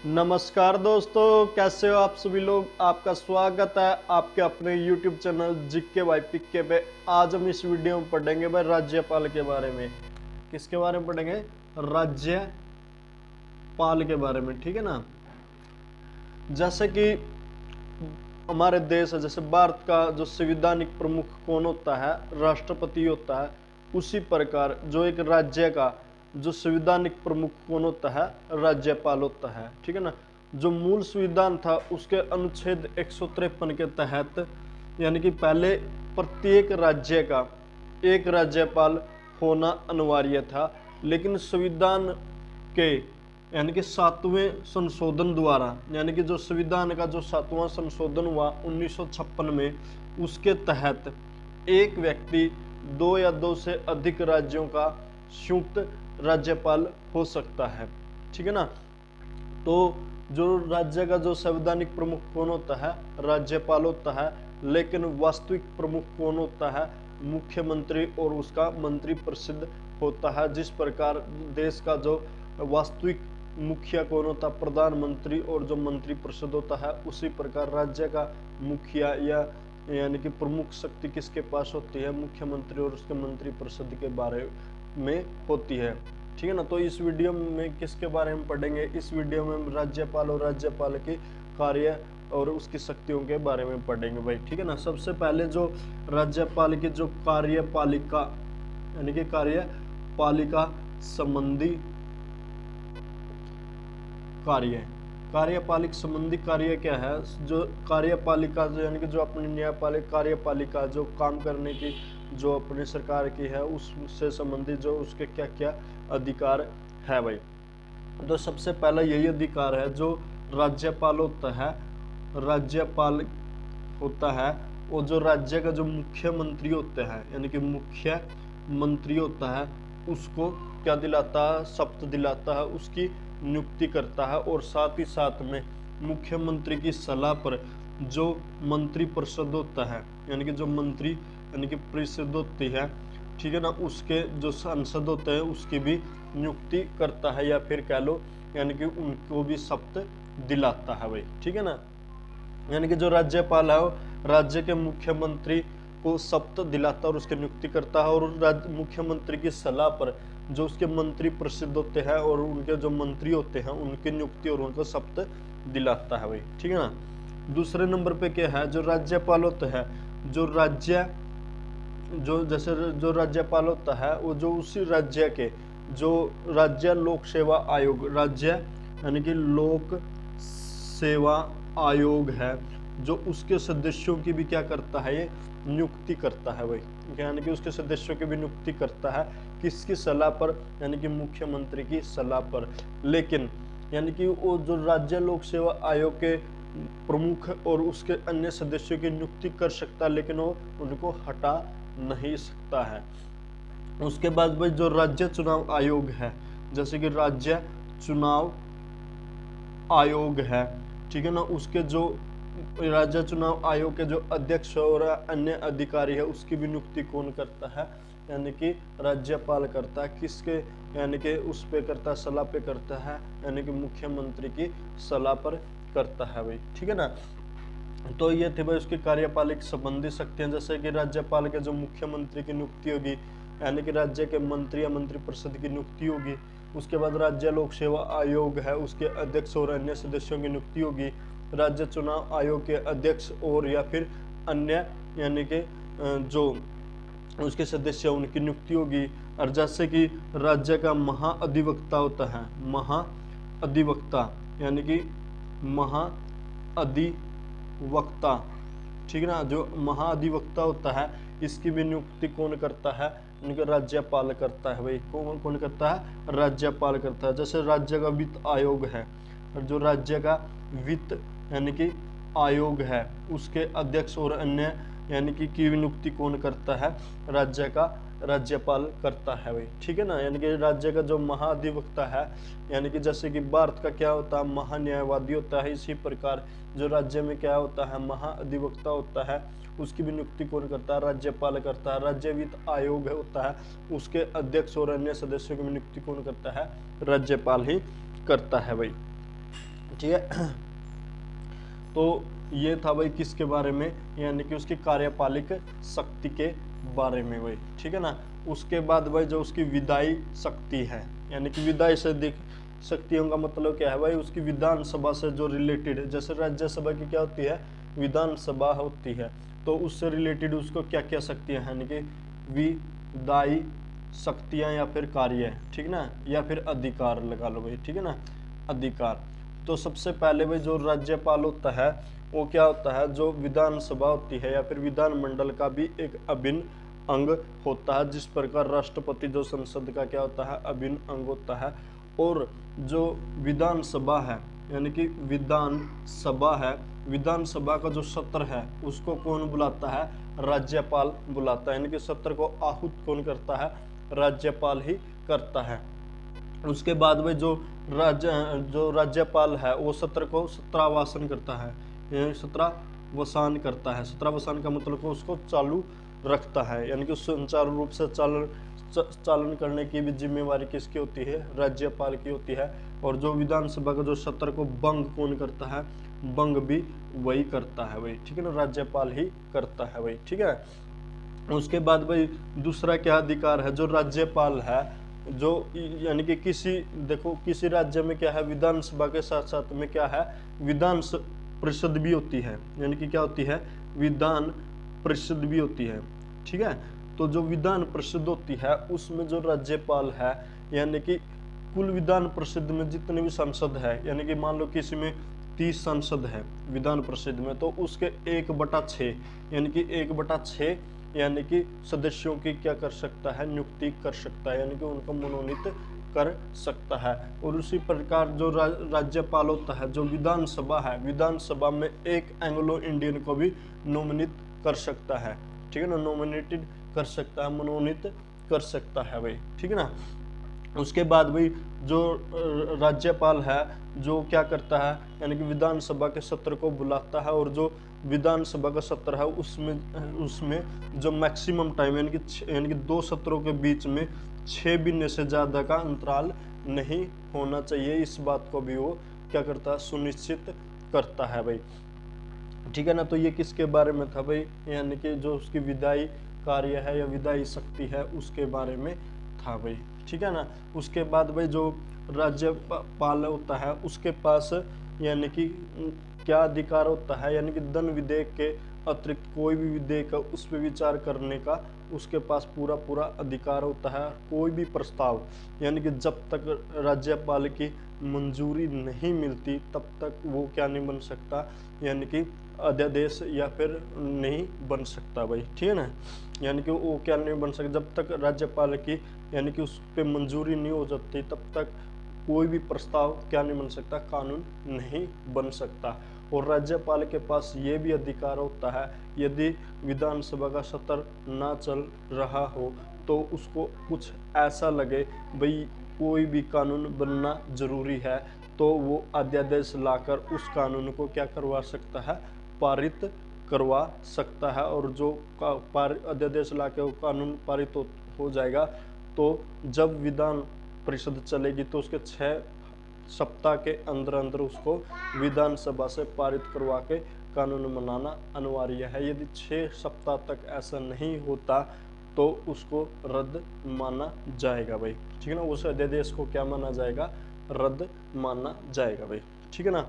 नमस्कार दोस्तों, कैसे हो आप सभी लोग। आपका स्वागत है आपके अपने YouTube चैनल जिक्के भाई पिक्के पे। आज हम इस वीडियो में पढ़ेंगे भाई राज्यपाल के बारे में। किसके बारे में पढ़ेंगे? राज्यपाल के बारे में, ठीक है ना। जैसे कि हमारे देश है, जैसे भारत का जो संवैधानिक प्रमुख कौन होता है? राष्ट्रपति होता है। उसी प्रकार जो एक राज्य का जो संवैधानिक प्रमुख कौन होता है? राज्यपाल होता है, ठीक है ना। जो मूल संविधान था उसके अनुच्छेद 153 के तहत यानी कि पहले प्रत्येक राज्य का एक राज्यपाल होना अनिवार्य था, लेकिन संविधान के यानी कि 7वें संशोधन द्वारा यानी कि जो संविधान का जो 7वां संशोधन हुआ 1956 में, उसके तहत एक व्यक्ति 2 या 2 से अधिक राज्यों का संयुक्त राज्यपाल हो सकता है, ठीक है ना। तो जो राज्य का जो संवैधानिक प्रमुख कौन होता है? राज्यपाल होता है। लेकिन वास्तविक प्रमुख कौन होता है? मुख्यमंत्री और उसका मंत्री परिषद होता है। जिस प्रकार देश का जो वास्तविक मुखिया कौन होता है? प्रधानमंत्री, और जो मंत्री परिषद होता है, उसी प्रकार राज्य का मुखिया या यानी कि प्रमुख शक्ति किसके पास होती है? मुख्यमंत्री और उसके मंत्री परिषद के बारे में होती है, ठीक है ना। तो इस वीडियो में किसके बारे में पढ़ेंगे? इस वीडियो में हम राज्यपाल और राज्यपाल के कार्य और उसकी शक्तियों के बारे में पढ़ेंगे भाई, ठीक है ना। सबसे पहले जो राज्यपाल की जो कार्यपालिका यानी कि कार्यपालिका संबंधी कार्य, कार्यपालिक संबंधी कार्य क्या है? जो कार्यपालिका जो यानी कि जो अपनी न्यायपालिक कार्यपालिका जो काम करने की जो अपनी सरकार की है, उससे संबंधित जो उसके क्या क्या अधिकार है भाई। तो सबसे पहला यही अधिकार है जो राज्यपाल होता है। राज्यपाल होता है और जो राज्य का जो मुख्यमंत्री होते हैं यानी कि मुख्य मंत्री होता है, उसको क्या दिलाता है? शपथ दिलाता है, उसकी नियुक्ति करता है। और साथ ही साथ में मुख्यमंत्री की सलाह पर जो मंत्री परिषद होता है यानी कि जो मंत्री यानी कि परिषद होती है, ठीक है ना, उसके जो सांसद होते हैं उसकी भी नियुक्ति करता है, या फिर कह लो यानी कि उनको भी शपथ दिलाता है भाई, ठीक है ना। यानी कि जो राज्यपाल है वो राज्य के मुख्यमंत्री को शपथ दिलाता है और उसकी नियुक्ति करता है, और मुख्यमंत्री की सलाह पर जो उसके मंत्री परिषद होते हैं और उनके जो मंत्री होते हैं उनकी नियुक्ति और उनको शपथ दिलाता है भाई, ठीक है ना। दूसरे नंबर पे क्या है? जो राज्यपाल होता है, जो राज्य जो जैसे जो राज्यपाल होता है वो जो उसी राज्य के जो राज्य लोक सेवा आयोग, राज्य यानी कि लोक सेवा आयोग है, जो उसके सदस्यों की भी क्या करता है? ये नियुक्ति करता है भाई, यानी कि उसके सदस्यों की भी नियुक्ति करता है। किसकी सलाह पर? यानी कि मुख्यमंत्री की सलाह पर। लेकिन यानी कि वो जो राज्य लोक सेवा आयोग के प्रमुख और उसके अन्य सदस्यों की नियुक्ति कर सकता है, लेकिन वो उनको हटा नहीं सकता है। उसके बाद भाई जो राज्य चुनाव आयोग है, जैसे कि राज्य चुनाव आयोग है, ठीक है ना, उसके जो राज्य चुनाव आयोग के जो अध्यक्ष और अन्य अधिकारी है उसकी भी नियुक्ति कौन करता है? यानी कि राज्यपाल करता है। किसके यानी कि उस पे करता है? सलाह पे करता है, यानी कि मुख्यमंत्री की सलाह पर करता है भाई, ठीक है ना। तो ये थे भाई उसकी कार्यपालिक संबंधी शक्तियां, जैसे कि राज्यपाल के जो मुख्यमंत्री की नियुक्ति होगी यानी कि राज्य के मंत्री या मंत्री परिषद की नियुक्ति होगी। उसके बाद राज्य लोक सेवा आयोग है, उसके अध्यक्ष और अन्य सदस्यों की नियुक्ति होगी। राज्य चुनाव आयोग के अध्यक्ष और या फिर अन्य यानी कि जो उसके सदस्य उनकी नियुक्ति होगी। और जैसे कि राज्य का महाअधिवक्ता होता है, महाअधिवक्ता यानी कि महाअधिवक्ता, ठीक है ना, जो महाअधिवक्ता होता है इसकी भी नियुक्ति कौन करता है? इनका राज्यपाल करता है भाई। कौन कौन करता है? राज्यपाल करता है। जैसे राज्य का वित्त आयोग है, और जो राज्य का वित्त यानी कि आयोग है उसके अध्यक्ष और अन्य यानी कि की नियुक्ति कौन करता है? राज्य का राज्यपाल करता है भाई, ठीक है ना। यानी कि राज्य का जो महाअधिवक्ता है यानी कि जैसे कि भारत का क्या होता है? महान्यायवादी होता है। इसी प्रकार जो राज्य में क्या होता है? महाअधिवक्ता होता है, उसकी भी नियुक्ति कौन करता है? राज्यपाल करता है। राज्य वित्त आयोग होता है, उसके अध्यक्ष और अन्य सदस्यों की नियुक्ति कौन करता है? राज्यपाल ही करता है भाई। ठीक है। तो ये था भाई किसके बारे में, यानी कि उसकी कार्यपालिक शक्ति के बारे में भाई, ठीक है ना। उसके बाद भाई जो उसकी विधायी शक्ति है, यानी कि विधायी से दिख शक्तियों का मतलब क्या है भाई, उसकी विधानसभा से जो रिलेटेड है, जैसे राज्यसभा की क्या होती है, विधानसभा होती है, तो उससे रिलेटेड उसको क्या क्या शक्तियां हैं, यानी कि विधायी शक्तियां या फिर कार्य, ठीक ना, या फिर अधिकार लगा लो भाई, ठीक है ना, अधिकार। तो सबसे पहले भाई जो राज्यपाल होता है वो क्या होता है, जो विधानसभा होती है या फिर विधानमंडल का भी एक अभिन्न अंग होता है, जिस प्रकार राष्ट्रपति जो संसद का क्या होता है, अभिन्न अंग होता है। और जो विधानसभा है, यानी कि विधानसभा है, विधानसभा का जो सत्र है उसको कौन बुलाता है, राज्यपाल बुलाता है, यानी कि सत्र को आहूत कौन करता है, राज्यपाल ही करता है। उसके बाद में जो राज्यपाल है वो सत्र को सत्रावसान करता है, यानी सत्रावसान करता है। सत्रावसान का मतलब को उसको चालू रखता है, यानी कि सुचारू रूप से चालन करने की भी जिम्मेवारी किसकी होती है, राज्यपाल की होती है। और जो विधानसभा का जो सत्र को भंग कौन करता है, भंग भी वही करता है भाई, ठीक है ना, राज्यपाल ही करता है भाई, ठीक है। उसके बाद भाई दूसरा क्या अधिकार है, जो राज्यपाल है, जो यानी कि किसी राज्य में क्या है, विधानसभा के साथ साथ में क्या है, विधान परिषद भी होती है, यानी कि क्या होती है, विधान परिषद भी होती है, ठीक है। तो जो विधान परिषद होती है उसमें जो राज्यपाल है, यानी कि कुल विधान परिषद में जितने भी सांसद है, यानी कि मान लो किसी में 30 सांसद है विधान परिषद में, तो उसके 1/6 यानी कि 1/6 यानी कि सदस्यों की क्या कर सकता है, नियुक्ति कर सकता है, यानी कि उनको मनोनीत कर सकता है। और उसी प्रकार जो राज्यपाल होता है, जो विधानसभा है, विधानसभा में एक एंग्लो इंडियन को भी नोमिनेट कर सकता है, ठीक है ना, नॉमिनेटेड कर सकता है, मनोनीत कर सकता है भाई, ठीक है ना। उसके बाद भाई जो राज्यपाल है जो क्या करता है, यानी कि विधानसभा के सत्र को बुलाता है, और जो विधानसभा का सत्र है उसमें जो मैक्सिमम टाइम यानी कि 2 सत्रों के बीच में 6 महीने से ज़्यादा का अंतराल नहीं होना चाहिए, इस बात को भी वो क्या करता है, सुनिश्चित करता है भाई, ठीक है ना। तो ये किसके बारे में था भाई, यानी कि जो उसकी विधायी कार्य है या विधायी शक्ति है उसके बारे में था भाई, ठीक है ना। उसके बाद भाई जो राज्यपाल होता है उसके पास यानी कि क्या अधिकार होता है, यानी कि धन विधेयक के अतिरिक्त कोई भी विधेयक है उस पर विचार करने का उसके पास पूरा अधिकार होता है। कोई भी प्रस्ताव, यानी कि जब तक राज्यपाल की मंजूरी नहीं मिलती तब तक वो क्या नहीं बन सकता, यानी कि अध्यादेश या फिर नहीं बन सकता भाई, ठीक है ना। यानी कि वो क्या नहीं बन सकता, जब तक राज्यपाल की यानी कि उस पर मंजूरी नहीं हो जाती तब तक कोई भी प्रस्ताव क्या नहीं बन सकता, कानून नहीं बन सकता। और राज्यपाल के पास ये भी अधिकार होता है, यदि विधानसभा का सत्र ना चल रहा हो तो उसको कुछ ऐसा लगे भाई कोई भी कानून बनना जरूरी है, तो वो अध्यादेश लाकर उस कानून को क्या करवा सकता है, पारित करवा सकता है। और जो अध्यादेश लाके वो कानून पारित हो जाएगा, तो जब विधान परिषद चलेगी तो उसके 6 सप्ताह के अंदर अंदर उसको विधानसभा से पारित करवा के कानून बनाना अनिवार्य है। यदि 6 सप्ताह तक ऐसा नहीं होता तो उसको रद्द माना जाएगा भाई, ठीक है ना, उस अध्यादेश को क्या माना जाएगा, रद्द माना जाएगा भाई, ठीक है ना।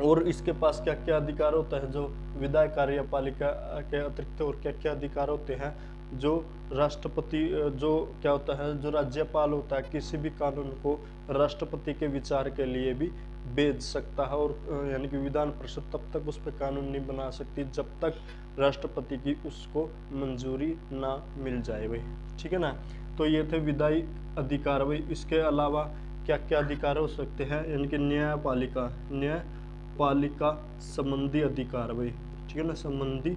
और इसके पास क्या क्या अधिकार होता है, जो विधायी कार्यपालिका के अतिरिक्त और क्या क्या अधिकार होते हैं, जो राष्ट्रपति जो क्या होता है, जो राज्यपाल होता है किसी भी कानून को राष्ट्रपति के विचार के लिए भी भेज सकता है। और यानी कि विधान परिषद तब तक उस पर कानून नहीं बना सकती जब तक राष्ट्रपति की उसको मंजूरी ना मिल जाए भाई, ठीक है ना। तो ये थे विधायी अधिकार भाई। इसके अलावा क्या क्या अधिकार हो सकते हैं, यानी कि न्यायपालिका संबंधी अधिकार भाई, ठीक है ना, संबंधी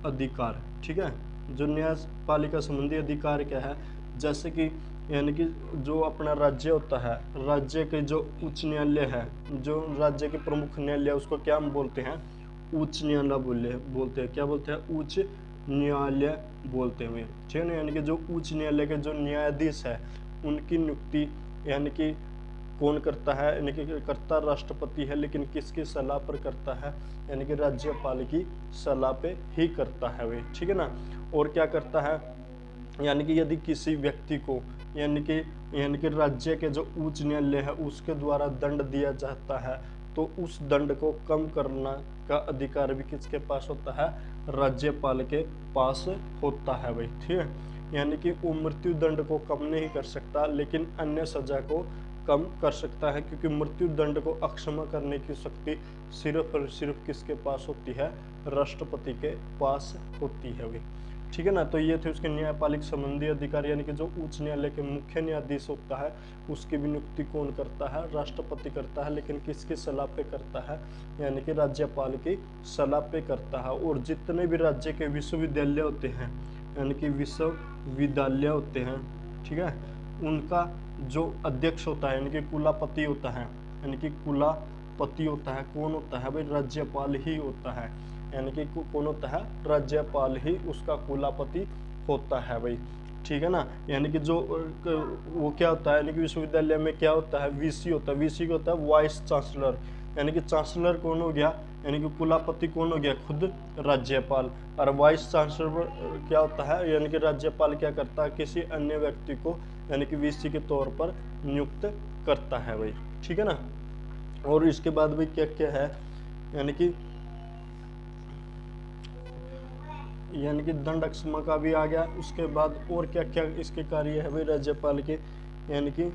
अधिकार, ठीक है। जो न्यायपालिका संबंधी अधिकार क्या है, जैसे कि यानी कि जो अपना राज्य होता है, राज्य के जो उच्च न्यायालय है, जो राज्य के प्रमुख न्यायालय उसको क्या हम बोलते हैं, उच्च न्यायालय बोलते हैं, क्या बोलते हैं, उच्च न्यायालय बोलते हैं, ठीक है ना। यानी कि जो उच्च न्यायालय के जो न्यायाधीश है उनकी नियुक्ति यानी कि कौन करता है, यानी कि करता राष्ट्रपति है, लेकिन किसकी सलाह पर करता है, यानी कि राज्यपाल की सलाह पे ही करता है वही, ठीक है ना। और क्या करता है, यानी कि यदि किसी व्यक्ति को यानी कि राज्य के जो उच्च न्यायालय है उसके द्वारा दंड दिया जाता है, तो उस दंड को कम करना का अधिकार भी किसके पास होता है, राज्यपाल के पास होता है भाई, ठीक है। यानी कि वो मृत्यु दंड को कम नहीं कर सकता, लेकिन अन्य सजा को कम कर सकता है, क्योंकि मृत्यु दंड को अक्षम करने की शक्ति सिर्फ और सिर्फ किसके पास होती है, राष्ट्रपति के पास होती है भाई, ठीक है ना। तो ये थे उसके न्यायपालिक संबंधी अधिकार, यानी कि जो उच्च न्यायालय के मुख्य न्यायाधीश होता है उसकी भी नियुक्ति कौन करता है, राष्ट्रपति करता है, लेकिन किसकी सलाह पे करता है, यानी कि राज्यपाल की सलाह पे करता है। और जितने भी राज्य के विश्वविद्यालय होते हैं, यानी कि विश्वविद्यालय होते हैं, ठीक है, उनका जो अध्यक्ष होता है, यानी कि कुलापति होता है, यानी कि कुलापति होता है, कौन होता है भाई, राज्यपाल ही होता है, यानी कि कौन होता है, राज्यपाल ही उसका कुलापति होता है भाई, ठीक है ना। यानी कि जो वो क्या होता है, यानी कि विश्वविद्यालय में क्या होता है, वीसी होता है, वीसी होता है वाइस चांसलर, यानी कि चांसलर कौन हो गया, यानी कि कुलापति कौन हो गया, खुद राज्यपाल। और वाइस चांसलर क्या होता है, यानी कि राज्यपाल क्या करता है, किसी अन्य व्यक्ति को यानी कि वीसी के तौर पर नियुक्त करता है भाई, ठीक है ना। और इसके बाद भाई क्या क्या है, यानी कि दंड अक्षमा का भी आ गया। उसके बाद और क्या क्या इसके कार्य है भाई राज्यपाल के, यानी कि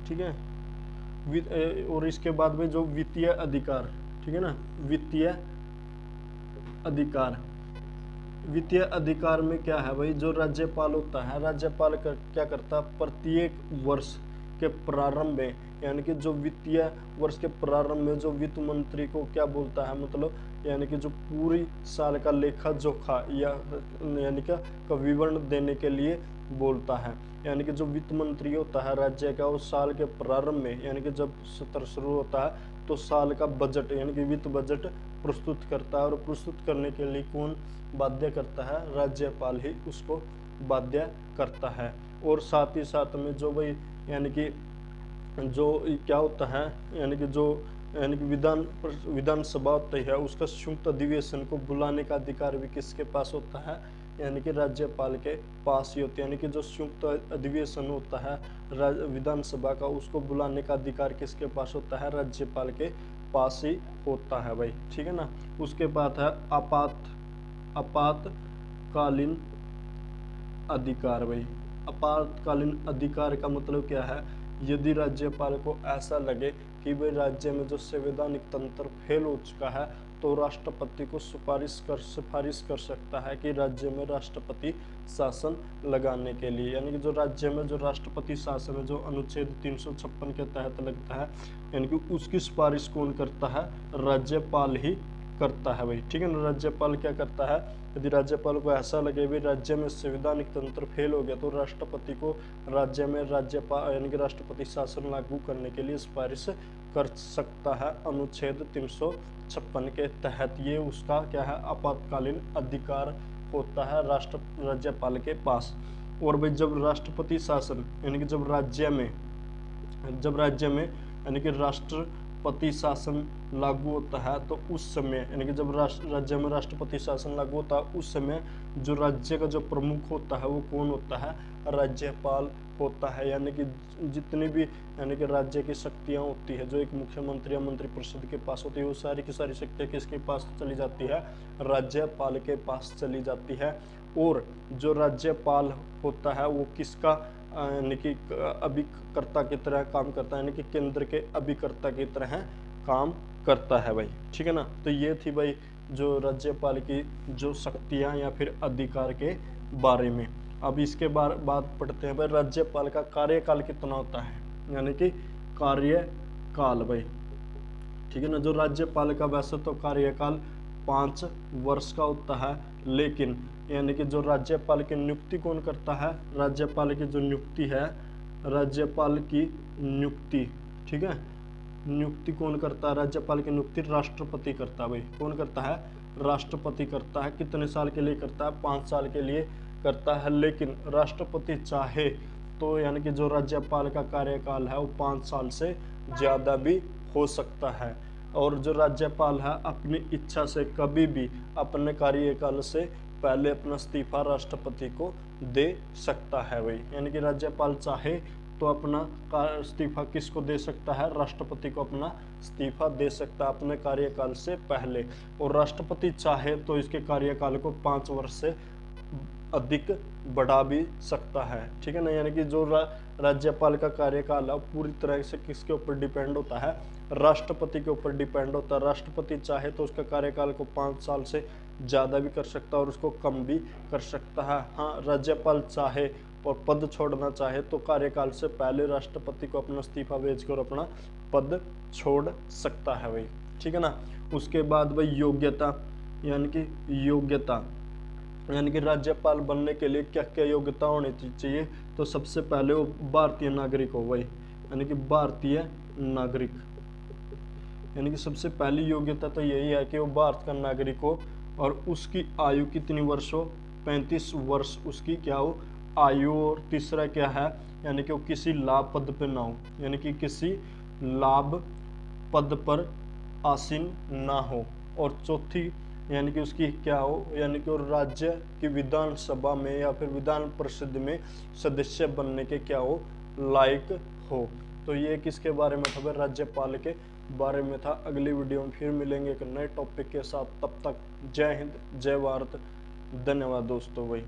ठीक है, और इसके बाद में जो वित्तीय अधिकार, ठीक है ना, वित्तीय अधिकार, वित्तीय अधिकार में क्या है भाई, जो राज्यपाल होता है, राज्यपाल क्या करता है, प्रत्येक वर्ष के प्रारंभ में, यानी कि जो वित्तीय वर्ष के प्रारंभ में जो वित्त मंत्री को क्या बोलता है, मतलब यानी कि जो पूरी साल का लेखा जोखा या यानी कि का विवरण देने के लिए बोलता है। यानी कि जो वित्त मंत्री होता है राज्य का, उस साल के प्रारंभ में, यानी कि जब सत्र शुरू होता है तो साल का बजट यानी कि वित्त बजट प्रस्तुत करता है, और प्रस्तुत करने के लिए कौन बाध्य करता है, राज्यपाल ही उसको बाध्य करता है। और साथ ही साथ में जो भाई यानी कि जो क्या होता है, यानी कि जो यानी कि विधानसभा होती है उसका संयुक्त अधिवेशन को बुलाने का अधिकार भी किसके पास होता है, यानी कि राज्यपाल के पास ही होती है। यानी कि जो संयुक्त अधिवेशन होता है विधानसभा का, उसको बुलाने का अधिकार किसके पास होता है, राज्यपाल के पास ही होता है भाई, ठीक है ना। उसके बाद है आपातकालीन अधिकार भाई। आपातकालीन अधिकार का मतलब क्या है, यदि राज्यपाल को ऐसा लगे कि भाई राज्य में जो संवैधानिक तंत्र फेल हो चुका है, तो राष्ट्रपति को सिफारिश कर सकता है कि राज्य में राष्ट्रपति शासन लगाने के लिए। यानी कि जो राज्य में जो राष्ट्रपति शासन है, जो अनुच्छेद 356 के तहत लगता है, यानी कि उसकी सिफारिश कौन करता है, राज्यपाल ही करता है भाई, ठीक है ना। राज्यपाल क्या करता है, यदि राज्यपाल को ऐसा लगे भी राज्य में संवैधानिक तंत्र फेल हो गया, तो राष्ट्रपति को राज्य में राज्यपाल यानी कि राष्ट्रपति शासन लागू करने के लिए सिफारिश कर सकता है अनुच्छेद 356 के तहत। ये उसका क्या है, आपातकालीन अधिकार होता है राज्यपाल के पास। और भाई जब राष्ट्रपति शासन यानी कि जब राज्य में यानी कि राष्ट्रपति शासन लागू होता है, तो उस समय यानी कि जब राज्य में राष्ट्रपति शासन लागू होता है, उस समय जो राज्य का जो प्रमुख होता है वो कौन होता है, राज्यपाल होता है। यानी कि जितनी भी यानी कि राज्य की शक्तियाँ होती है, जो एक मुख्यमंत्री या मंत्रिपरिषद के पास होती है, वो सारी की सारी शक्तियाँ किसके पास चली जाती है, राज्यपाल के पास चली जाती है। और जो राज्यपाल होता है वो किसका यानी कि अभिकर्ता की तरह काम करता है, यानी कि केंद्र के अभिकर्ता की तरह काम करता है भाई, ठीक है ना। तो ये थी भाई जो राज्यपाल की जो शक्तियाँ या फिर अधिकार के बारे में। अब इसके बाद पढ़ते हैं भाई राज्यपाल का कार्यकाल कितना होता है, यानी कि कार्यकाल भाई, ठीक है ना। जो राज्यपाल का वैसे तो कार्यकाल 5 वर्ष का होता है, लेकिन यानी कि जो राज्यपाल की नियुक्ति कौन करता है, राज्यपाल की जो नियुक्ति है, राज्यपाल की नियुक्ति, ठीक है, नियुक्ति कौन करता है, राज्यपाल की नियुक्ति राष्ट्रपति करता है भाई। कौन करता है, राष्ट्रपति करता है। कितने साल के लिए करता है, 5 साल के लिए करता है। लेकिन राष्ट्रपति चाहे तो यानी कि जो राज्यपाल का कार्यकाल है वो 5 साल से ज़्यादा भी हो सकता है। और जो राज्यपाल है अपनी इच्छा से कभी भी अपने कार्यकाल से पहले अपना इस्तीफा राष्ट्रपति को दे सकता है वही, यानी कि राज्यपाल चाहे तो अपना इस्तीफा किसको दे सकता है, राष्ट्रपति को अपना इस्तीफा दे सकता है अपने कार्यकाल से पहले। और राष्ट्रपति चाहे तो इसके कार्यकाल को 5 वर्ष से अधिक बढ़ा भी सकता है, ठीक है ना। यानी कि जो राज्यपाल का कार्यकाल है पूरी तरह से किसके ऊपर डिपेंड होता है, राष्ट्रपति के ऊपर डिपेंड होता है। राष्ट्रपति चाहे तो उसका कार्यकाल को 5 साल से ज़्यादा भी कर सकता है और उसको कम भी कर सकता है। हाँ, राज्यपाल चाहे और पद छोड़ना चाहे तो कार्यकाल से पहले राष्ट्रपति को अपना इस्तीफा भेजकर अपना पद छोड़ सकता है भाई, ठीक है ना। उसके बाद भाई योग्यता, यानी कि योग्यता यानी कि राज्यपाल बनने के लिए क्या क्या योग्यता होनी चाहिए, तो सबसे पहले वो भारतीय नागरिक हो भाई, यानी कि भारतीय नागरिक, यानी कि सबसे पहली योग्यता तो यही है कि वो भारत का नागरिक हो और उसकी आयु कितनी वर्ष हो, 35 वर्ष उसकी क्या हो आयु। और तीसरा क्या है, यानी कि वो किसी लाभ पद पर ना हो, यानी कि किसी लाभ पद पर आसीन ना हो। और चौथी यानी कि उसकी क्या हो, यानी कि वो राज्य की विधानसभा में या फिर विधान परिषद में सदस्य बनने के क्या हो, लायक हो। तो ये किसके बारे में था, राज्यपाल के बारे में था। अगली वीडियो में फिर मिलेंगे एक नए टॉपिक के साथ, तब तक जय हिंद जय भारत, धन्यवाद दोस्तों भाई।